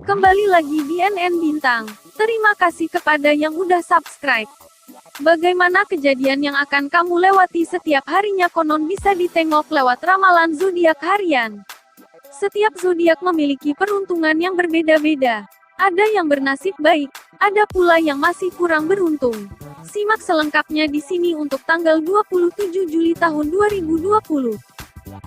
Kembali lagi di NN Bintang. Terima kasih kepada yang udah subscribe. Bagaimana kejadian yang akan kamu lewati setiap harinya konon bisa ditengok lewat ramalan zodiak harian. Setiap zodiak memiliki peruntungan yang berbeda-beda. Ada yang bernasib baik, ada pula yang masih kurang beruntung. Simak selengkapnya di sini untuk tanggal 27 Juli tahun 2020.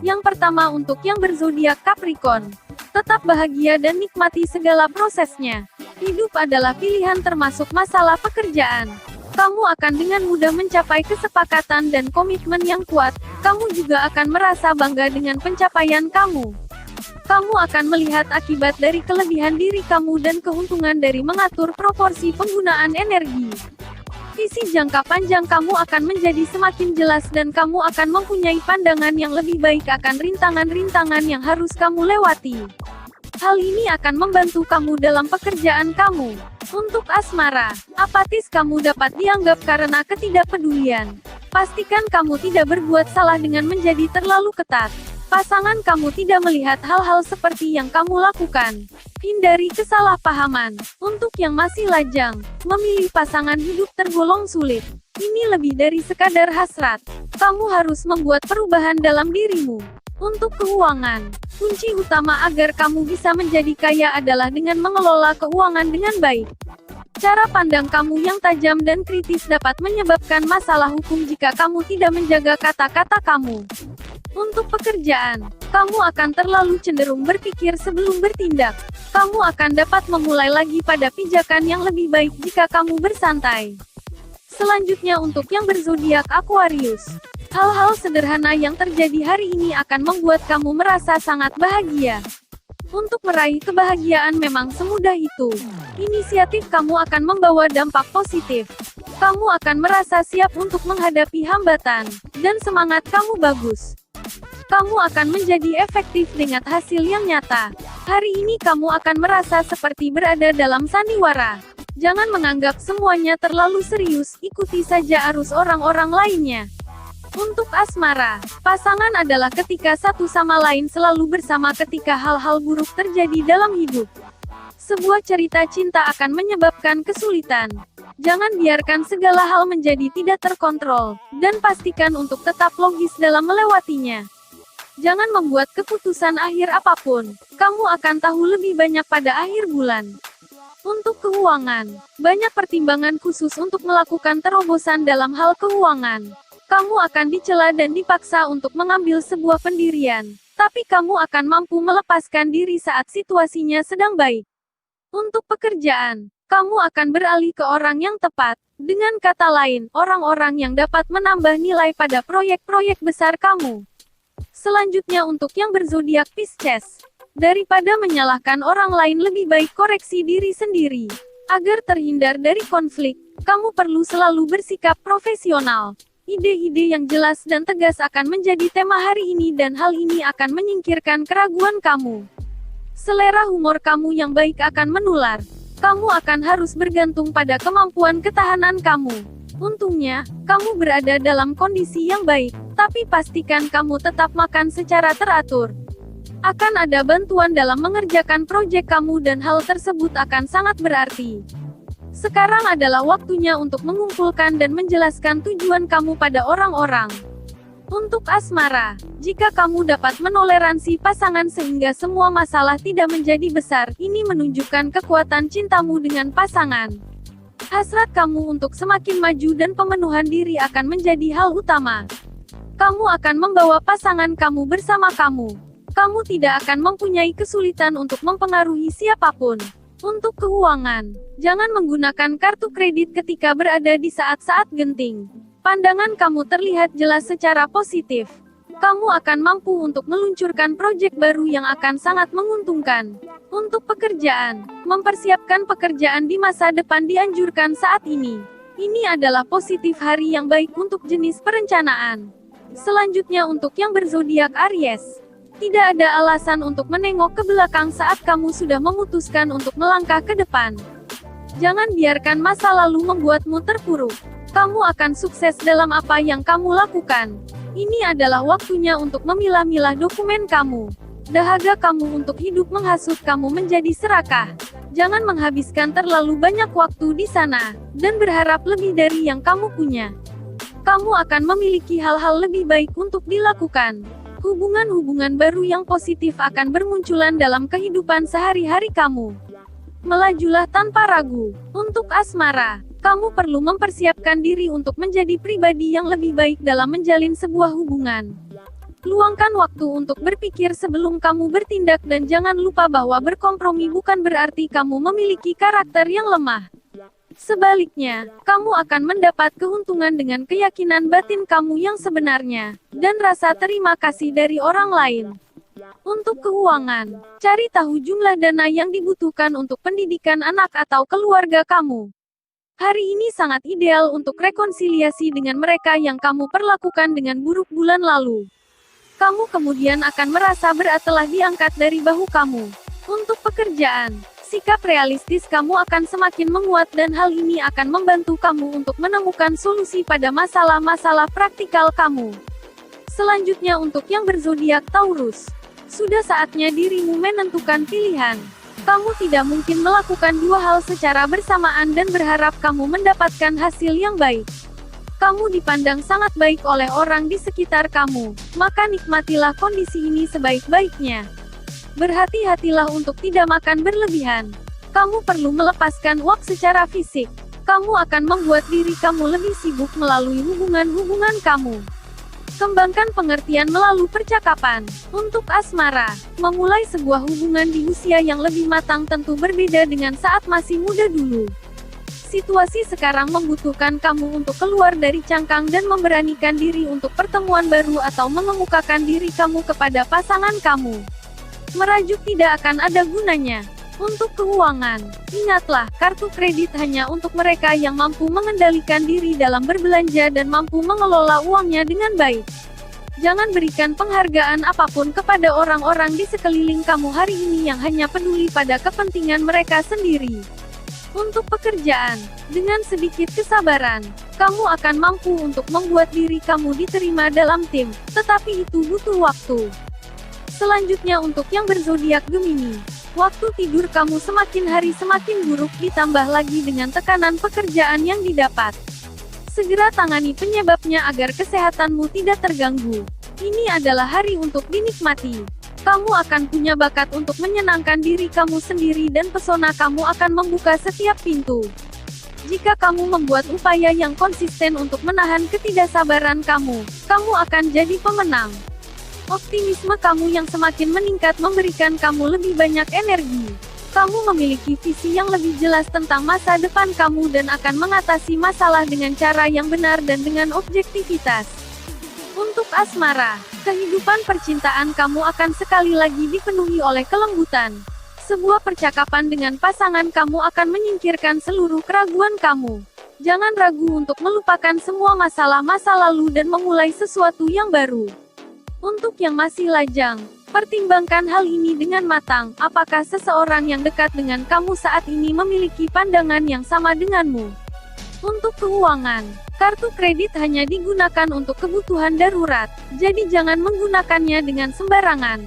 Yang pertama untuk yang berzodiak Capricorn. Tetap bahagia dan nikmati segala prosesnya. Hidup adalah pilihan termasuk masalah pekerjaan. Kamu akan dengan mudah mencapai kesepakatan dan komitmen yang kuat. Kamu juga akan merasa bangga dengan pencapaian kamu. Kamu akan melihat akibat dari kelebihan diri kamu dan keuntungan dari mengatur proporsi penggunaan energi. Visi jangka panjang kamu akan menjadi semakin jelas dan kamu akan mempunyai pandangan yang lebih baik akan rintangan-rintangan yang harus kamu lewati. Hal ini akan membantu kamu dalam pekerjaan kamu. Untuk asmara, apatis kamu dapat dianggap karena ketidakpedulian. Pastikan kamu tidak berbuat salah dengan menjadi terlalu ketat. Pasangan kamu tidak melihat hal-hal seperti yang kamu lakukan. Hindari kesalahpahaman. Untuk yang masih lajang, memilih pasangan hidup tergolong sulit. Ini lebih dari sekadar hasrat. Kamu harus membuat perubahan dalam dirimu. Untuk keuangan, kunci utama agar kamu bisa menjadi kaya adalah dengan mengelola keuangan dengan baik. Cara pandang kamu yang tajam dan kritis dapat menyebabkan masalah hukum jika kamu tidak menjaga kata-kata kamu. Untuk pekerjaan, kamu akan terlalu cenderung berpikir sebelum bertindak. Kamu akan dapat memulai lagi pada pijakan yang lebih baik jika kamu bersantai. Selanjutnya untuk yang berzodiak Aquarius. Hal-hal sederhana yang terjadi hari ini akan membuat kamu merasa sangat bahagia. Untuk meraih kebahagiaan memang semudah itu. Inisiatif kamu akan membawa dampak positif. Kamu akan merasa siap untuk menghadapi hambatan, dan semangat kamu bagus. Kamu akan menjadi efektif dengan hasil yang nyata. Hari ini kamu akan merasa seperti berada dalam sandiwara. Jangan menganggap semuanya terlalu serius, ikuti saja arus orang-orang lainnya. Untuk asmara, pasangan adalah ketika satu sama lain selalu bersama ketika hal-hal buruk terjadi dalam hidup. Sebuah cerita cinta akan menyebabkan kesulitan. Jangan biarkan segala hal menjadi tidak terkontrol, dan pastikan untuk tetap logis dalam melewatinya. Jangan membuat keputusan akhir apapun. Kamu akan tahu lebih banyak pada akhir bulan. Untuk keuangan, banyak pertimbangan khusus untuk melakukan terobosan dalam hal keuangan. Kamu akan dicela dan dipaksa untuk mengambil sebuah pendirian, tapi kamu akan mampu melepaskan diri saat situasinya sedang baik. Untuk pekerjaan, kamu akan beralih ke orang yang tepat. Dengan kata lain, orang-orang yang dapat menambah nilai pada proyek-proyek besar kamu. Selanjutnya untuk yang berzodiak Pisces. Daripada menyalahkan orang lain lebih baik koreksi diri sendiri. Agar terhindar dari konflik, kamu perlu selalu bersikap profesional. Ide-ide yang jelas dan tegas akan menjadi tema hari ini dan hal ini akan menyingkirkan keraguan kamu. Selera humor kamu yang baik akan menular. Kamu akan harus bergantung pada kemampuan ketahanan kamu. Untungnya, kamu berada dalam kondisi yang baik, tapi pastikan kamu tetap makan secara teratur. Akan ada bantuan dalam mengerjakan proyek kamu dan hal tersebut akan sangat berarti. Sekarang adalah waktunya untuk mengumpulkan dan menjelaskan tujuan kamu pada orang-orang. Untuk asmara, jika kamu dapat menoleransi pasangan sehingga semua masalah tidak menjadi besar, ini menunjukkan kekuatan cintamu dengan pasangan. Hasrat kamu untuk semakin maju dan pemenuhan diri akan menjadi hal utama. Kamu akan membawa pasangan kamu bersama kamu. Kamu tidak akan mempunyai kesulitan untuk mempengaruhi siapapun. Untuk keuangan, jangan menggunakan kartu kredit ketika berada di saat-saat genting. Pandangan kamu terlihat jelas secara positif. Kamu akan mampu untuk meluncurkan proyek baru yang akan sangat menguntungkan. Untuk pekerjaan, mempersiapkan pekerjaan di masa depan dianjurkan saat ini. Ini adalah positif hari yang baik untuk jenis perencanaan. Selanjutnya untuk yang berzodiak Aries. Tidak ada alasan untuk menengok ke belakang saat kamu sudah memutuskan untuk melangkah ke depan. Jangan biarkan masa lalu membuatmu terpuruk. Kamu akan sukses dalam apa yang kamu lakukan. Ini adalah waktunya untuk memilah-milah dokumen kamu. Dahaga kamu untuk hidup menghasut kamu menjadi serakah. Jangan menghabiskan terlalu banyak waktu di sana, dan berharap lebih dari yang kamu punya. Kamu akan memiliki hal-hal lebih baik untuk dilakukan. Hubungan-hubungan baru yang positif akan bermunculan dalam kehidupan sehari-hari kamu. Melajulah tanpa ragu. Untuk asmara, kamu perlu mempersiapkan diri untuk menjadi pribadi yang lebih baik dalam menjalin sebuah hubungan. Luangkan waktu untuk berpikir sebelum kamu bertindak dan jangan lupa bahwa berkompromi bukan berarti kamu memiliki karakter yang lemah. Sebaliknya, kamu akan mendapat keuntungan dengan keyakinan batin kamu yang sebenarnya, dan rasa terima kasih dari orang lain. Untuk keuangan, cari tahu jumlah dana yang dibutuhkan untuk pendidikan anak atau keluarga kamu. Hari ini sangat ideal untuk rekonsiliasi dengan mereka yang kamu perlakukan dengan buruk bulan lalu. Kamu kemudian akan merasa berat telah diangkat dari bahu kamu. Untuk pekerjaan, sikap realistis kamu akan semakin menguat dan hal ini akan membantu kamu untuk menemukan solusi pada masalah-masalah praktikal kamu. Selanjutnya untuk yang berzodiak Taurus. Sudah saatnya dirimu menentukan pilihan. Kamu tidak mungkin melakukan dua hal secara bersamaan dan berharap kamu mendapatkan hasil yang baik. Kamu dipandang sangat baik oleh orang di sekitar kamu, maka nikmatilah kondisi ini sebaik-baiknya. Berhati-hatilah untuk tidak makan berlebihan. Kamu perlu melepaskan uap secara fisik. Kamu akan membuat diri kamu lebih sibuk melalui hubungan-hubungan kamu. Kembangkan pengertian melalui percakapan. Untuk asmara, memulai sebuah hubungan di usia yang lebih matang tentu berbeda dengan saat masih muda dulu. Situasi sekarang membutuhkan kamu untuk keluar dari cangkang dan memberanikan diri untuk pertemuan baru atau mengemukakan diri kamu kepada pasangan kamu. Merajuk tidak akan ada gunanya. Untuk keuangan, ingatlah, kartu kredit hanya untuk mereka yang mampu mengendalikan diri dalam berbelanja dan mampu mengelola uangnya dengan baik. Jangan berikan penghargaan apapun kepada orang-orang di sekeliling kamu hari ini yang hanya peduli pada kepentingan mereka sendiri. Untuk pekerjaan, dengan sedikit kesabaran, kamu akan mampu untuk membuat diri kamu diterima dalam tim, tetapi itu butuh waktu. Selanjutnya untuk yang berzodiak Gemini, waktu tidur kamu semakin hari semakin buruk ditambah lagi dengan tekanan pekerjaan yang didapat. Segera tangani penyebabnya agar kesehatanmu tidak terganggu. Ini adalah hari untuk dinikmati. Kamu akan punya bakat untuk menyenangkan diri kamu sendiri dan pesona kamu akan membuka setiap pintu. Jika kamu membuat upaya yang konsisten untuk menahan ketidaksabaran kamu akan jadi pemenang. Optimisme kamu yang semakin meningkat memberikan kamu lebih banyak energi. Kamu memiliki visi yang lebih jelas tentang masa depan kamu dan akan mengatasi masalah dengan cara yang benar dan dengan objektivitas. Untuk asmara, kehidupan percintaan kamu akan sekali lagi dipenuhi oleh kelembutan. Sebuah percakapan dengan pasangan kamu akan menyingkirkan seluruh keraguan kamu. Jangan ragu untuk melupakan semua masalah masa lalu dan memulai sesuatu yang baru. Untuk yang masih lajang, pertimbangkan hal ini dengan matang. Apakah seseorang yang dekat dengan kamu saat ini memiliki pandangan yang sama denganmu? Untuk keuangan, kartu kredit hanya digunakan untuk kebutuhan darurat, jadi jangan menggunakannya dengan sembarangan.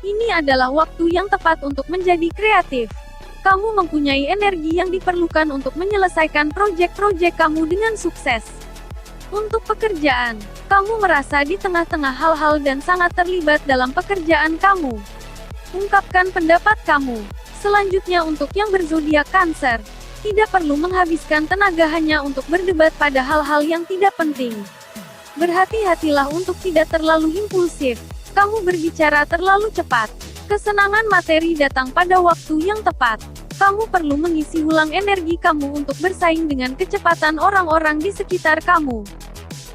Ini adalah waktu yang tepat untuk menjadi kreatif. Kamu mempunyai energi yang diperlukan untuk menyelesaikan proyek-proyek kamu dengan sukses. Untuk pekerjaan, kamu merasa di tengah-tengah hal-hal dan sangat terlibat dalam pekerjaan kamu. Ungkapkan pendapat kamu. Selanjutnya untuk yang berzodiak Cancer, tidak perlu menghabiskan tenaga hanya untuk berdebat pada hal-hal yang tidak penting. Berhati-hatilah untuk tidak terlalu impulsif. Kamu berbicara terlalu cepat. Kesenangan materi datang pada waktu yang tepat. Kamu perlu mengisi ulang energi kamu untuk bersaing dengan kecepatan orang-orang di sekitar kamu.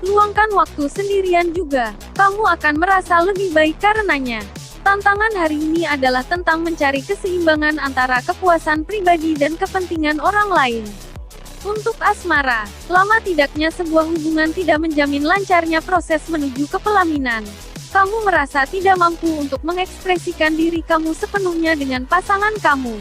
Luangkan waktu sendirian juga. Kamu akan merasa lebih baik karenanya. Tantangan hari ini adalah tentang mencari keseimbangan antara kepuasan pribadi dan kepentingan orang lain. Untuk asmara, lama tidaknya sebuah hubungan tidak menjamin lancarnya proses menuju ke pelaminan. Kamu merasa tidak mampu untuk mengekspresikan diri kamu sepenuhnya dengan pasangan kamu.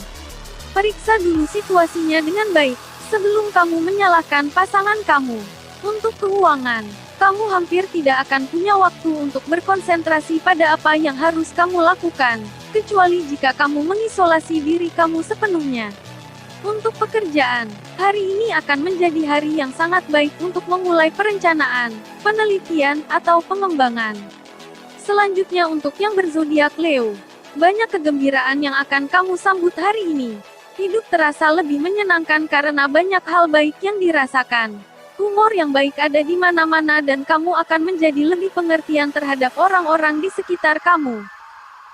Periksa dulu situasinya dengan baik, sebelum kamu menyalahkan pasangan kamu. Untuk keuangan, Kamu hampir tidak akan punya waktu untuk berkonsentrasi pada apa yang harus kamu lakukan, kecuali jika kamu mengisolasi diri kamu sepenuhnya. Untuk pekerjaan, hari ini akan menjadi hari yang sangat baik untuk memulai perencanaan, penelitian, atau pengembangan. Selanjutnya untuk yang berzodiak Leo, banyak kegembiraan yang akan kamu sambut hari ini. Hidup terasa lebih menyenangkan karena banyak hal baik yang dirasakan. Humor yang baik ada di mana-mana dan kamu akan menjadi lebih pengertian terhadap orang-orang di sekitar kamu.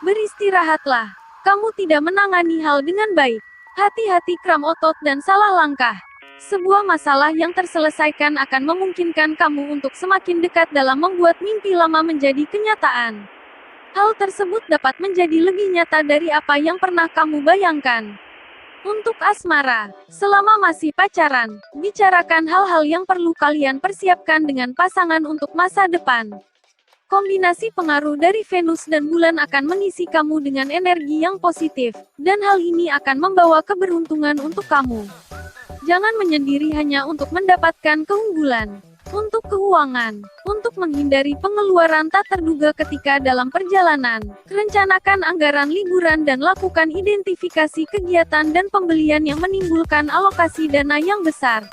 Beristirahatlah. Kamu tidak menangani hal dengan baik. Hati-hati kram otot dan salah langkah. Sebuah masalah yang terselesaikan akan memungkinkan kamu untuk semakin dekat dalam membuat mimpi lama menjadi kenyataan. Hal tersebut dapat menjadi lebih nyata dari apa yang pernah kamu bayangkan. Untuk asmara, selama masih pacaran, bicarakan hal-hal yang perlu kalian persiapkan dengan pasangan untuk masa depan. Kombinasi pengaruh dari Venus dan bulan akan mengisi kamu dengan energi yang positif, dan hal ini akan membawa keberuntungan untuk kamu. Jangan menyendiri hanya untuk mendapatkan keunggulan. Untuk keuangan, untuk menghindari pengeluaran tak terduga ketika dalam perjalanan, rencanakan anggaran liburan dan lakukan identifikasi kegiatan dan pembelian yang menimbulkan alokasi dana yang besar.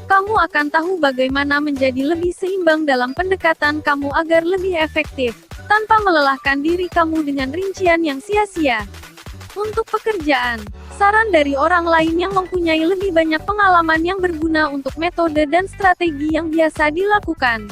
Kamu akan tahu bagaimana menjadi lebih seimbang dalam pendekatan kamu agar lebih efektif, tanpa melelahkan diri kamu dengan rincian yang sia-sia. Untuk pekerjaan, saran dari orang lain yang mempunyai lebih banyak pengalaman yang berguna untuk metode dan strategi yang biasa dilakukan.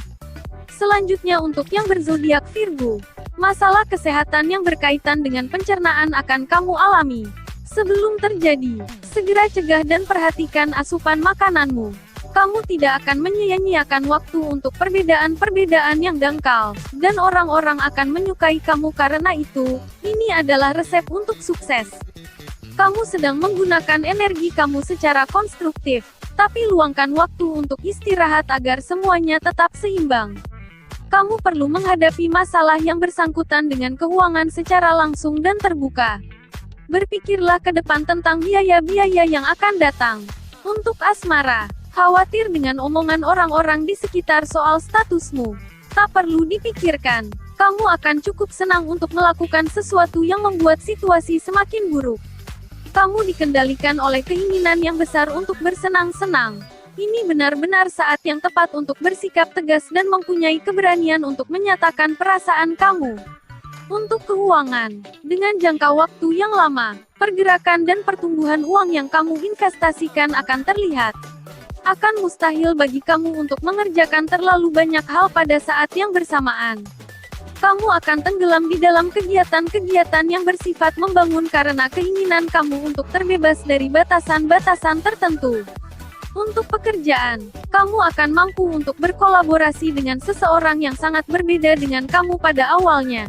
Selanjutnya untuk yang berzodiak Virgo, masalah kesehatan yang berkaitan dengan pencernaan akan kamu alami. Sebelum terjadi, segera cegah dan perhatikan asupan makananmu. Kamu tidak akan menyia-nyiakan waktu untuk perbedaan-perbedaan yang dangkal, dan orang-orang akan menyukai kamu karena itu. Ini adalah resep untuk sukses. Kamu sedang menggunakan energi kamu secara konstruktif, tapi luangkan waktu untuk istirahat agar semuanya tetap seimbang. Kamu perlu menghadapi masalah yang bersangkutan dengan keuangan secara langsung dan terbuka. Berpikirlah ke depan tentang biaya-biaya yang akan datang. Untuk asmara, khawatir dengan omongan orang-orang di sekitar soal statusmu. Tak perlu dipikirkan. Kamu akan cukup senang untuk melakukan sesuatu yang membuat situasi semakin buruk. Kamu dikendalikan oleh keinginan yang besar untuk bersenang-senang. Ini benar-benar saat yang tepat untuk bersikap tegas dan mempunyai keberanian untuk menyatakan perasaan kamu. Untuk keuangan, dengan jangka waktu yang lama, pergerakan dan pertumbuhan uang yang kamu investasikan akan terlihat. Akan mustahil bagi kamu untuk mengerjakan terlalu banyak hal pada saat yang bersamaan. Kamu akan tenggelam di dalam kegiatan-kegiatan yang bersifat membangun karena keinginan kamu untuk terbebas dari batasan-batasan tertentu. Untuk pekerjaan, kamu akan mampu untuk berkolaborasi dengan seseorang yang sangat berbeda dengan kamu pada awalnya.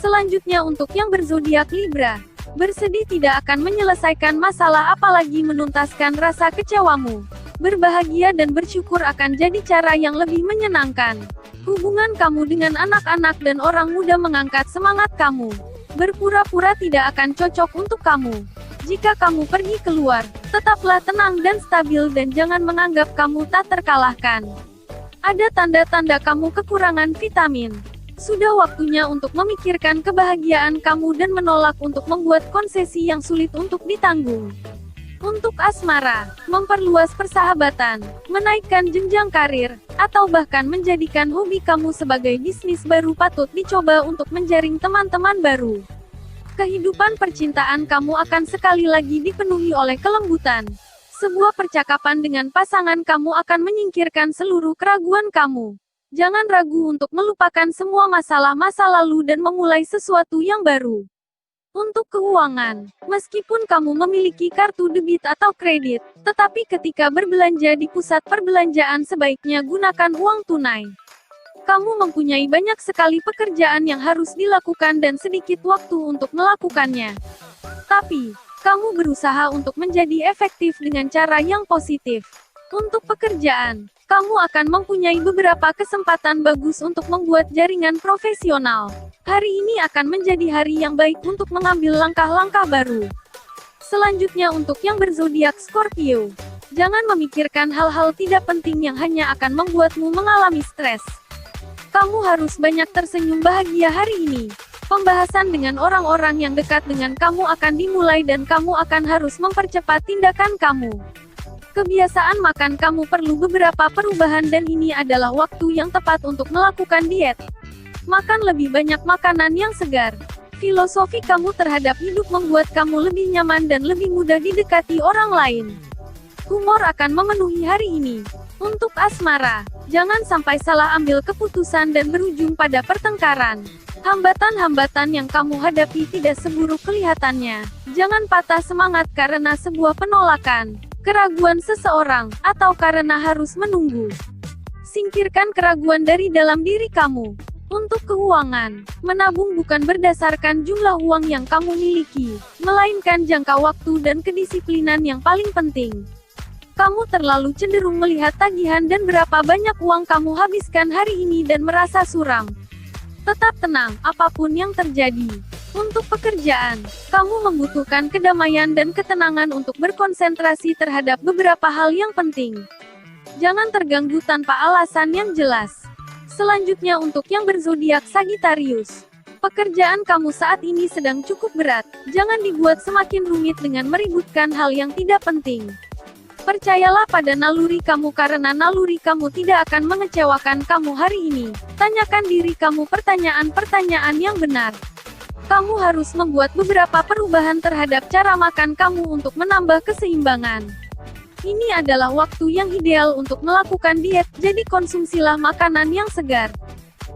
Selanjutnya untuk yang berzodiak Libra, bersedih tidak akan menyelesaikan masalah apalagi menuntaskan rasa kecewamu. Berbahagia dan bersyukur akan jadi cara yang lebih menyenangkan. Hubungan kamu dengan anak-anak dan orang muda mengangkat semangat kamu. Berpura-pura tidak akan cocok untuk kamu. Jika kamu pergi keluar, tetaplah tenang dan stabil dan jangan menganggap kamu tak terkalahkan. Ada tanda-tanda kamu kekurangan vitamin. Sudah waktunya untuk memikirkan kebahagiaan kamu dan menolak untuk membuat konsesi yang sulit untuk ditanggung. Untuk asmara, memperluas persahabatan, menaikkan jenjang karir, atau bahkan menjadikan hobi kamu sebagai bisnis baru patut dicoba untuk menjaring teman-teman baru. Kehidupan percintaan kamu akan sekali lagi dipenuhi oleh kelembutan. Sebuah percakapan dengan pasangan kamu akan menyingkirkan seluruh keraguan kamu. Jangan ragu untuk melupakan semua masalah masa lalu dan memulai sesuatu yang baru. Untuk keuangan, meskipun kamu memiliki kartu debit atau kredit, tetapi ketika berbelanja di pusat perbelanjaan sebaiknya gunakan uang tunai. Kamu mempunyai banyak sekali pekerjaan yang harus dilakukan dan sedikit waktu untuk melakukannya. Tapi, kamu berusaha untuk menjadi efektif dengan cara yang positif. Untuk pekerjaan, kamu akan mempunyai beberapa kesempatan bagus untuk membuat jaringan profesional. Hari ini akan menjadi hari yang baik untuk mengambil langkah-langkah baru. Selanjutnya untuk yang berzodiak Scorpio. Jangan memikirkan hal-hal tidak penting yang hanya akan membuatmu mengalami stres. Kamu harus banyak tersenyum bahagia hari ini. Pembahasan dengan orang-orang yang dekat dengan kamu akan dimulai dan kamu akan harus mempercepat tindakan kamu. Kebiasaan makan kamu perlu beberapa perubahan dan ini adalah waktu yang tepat untuk melakukan diet. Makan lebih banyak makanan yang segar. Filosofi kamu terhadap hidup membuat kamu lebih nyaman dan lebih mudah didekati orang lain. Humor akan memenuhi hari ini. Untuk asmara, jangan sampai salah ambil keputusan dan berujung pada pertengkaran. Hambatan-hambatan yang kamu hadapi tidak seburuk kelihatannya. Jangan patah semangat karena sebuah penolakan, keraguan seseorang, atau karena harus menunggu. Singkirkan keraguan dari dalam diri kamu. Untuk keuangan, menabung bukan berdasarkan jumlah uang yang kamu miliki, melainkan jangka waktu dan kedisiplinan yang paling penting. Kamu terlalu cenderung melihat tagihan dan berapa banyak uang kamu habiskan hari ini dan merasa suram. Tetap tenang, apapun yang terjadi. Untuk pekerjaan, kamu membutuhkan kedamaian dan ketenangan untuk berkonsentrasi terhadap beberapa hal yang penting. Jangan terganggu tanpa alasan yang jelas. Selanjutnya untuk yang berzodiak Sagittarius. Pekerjaan kamu saat ini sedang cukup berat. Jangan dibuat semakin rumit dengan meributkan hal yang tidak penting. Percayalah pada naluri kamu karena naluri kamu tidak akan mengecewakan kamu hari ini. Tanyakan diri kamu pertanyaan-pertanyaan yang benar. Kamu harus membuat beberapa perubahan terhadap cara makan kamu untuk menambah keseimbangan. Ini adalah waktu yang ideal untuk melakukan diet, jadi konsumsilah makanan yang segar.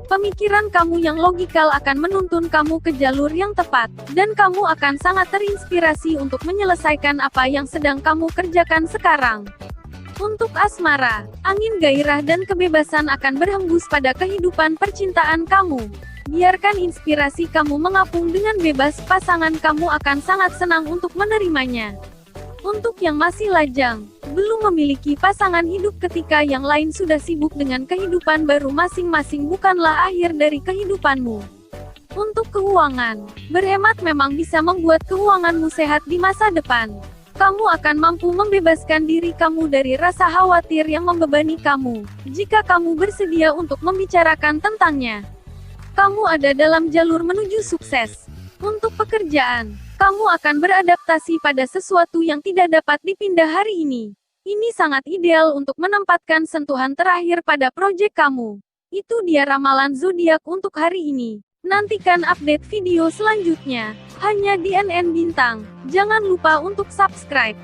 Pemikiran kamu yang logikal akan menuntun kamu ke jalur yang tepat, dan kamu akan sangat terinspirasi untuk menyelesaikan apa yang sedang kamu kerjakan sekarang. Untuk asmara, angin gairah dan kebebasan akan berhembus pada kehidupan percintaan kamu. Biarkan inspirasi kamu mengapung dengan bebas, pasangan kamu akan sangat senang untuk menerimanya. Untuk yang masih lajang, belum memiliki pasangan hidup ketika yang lain sudah sibuk dengan kehidupan baru masing-masing bukanlah akhir dari kehidupanmu. Untuk keuangan, berhemat memang bisa membuat keuanganmu sehat di masa depan. Kamu akan mampu membebaskan diri kamu dari rasa khawatir yang membebani kamu, jika kamu bersedia untuk membicarakan tentangnya. Kamu ada dalam jalur menuju sukses. Untuk pekerjaan, kamu akan beradaptasi pada sesuatu yang tidak dapat dipindah hari ini. Ini sangat ideal untuk menempatkan sentuhan terakhir pada proyek kamu. Itu dia ramalan zodiak untuk hari ini. Nantikan update video selanjutnya, hanya di NN Bintang. Jangan lupa untuk subscribe.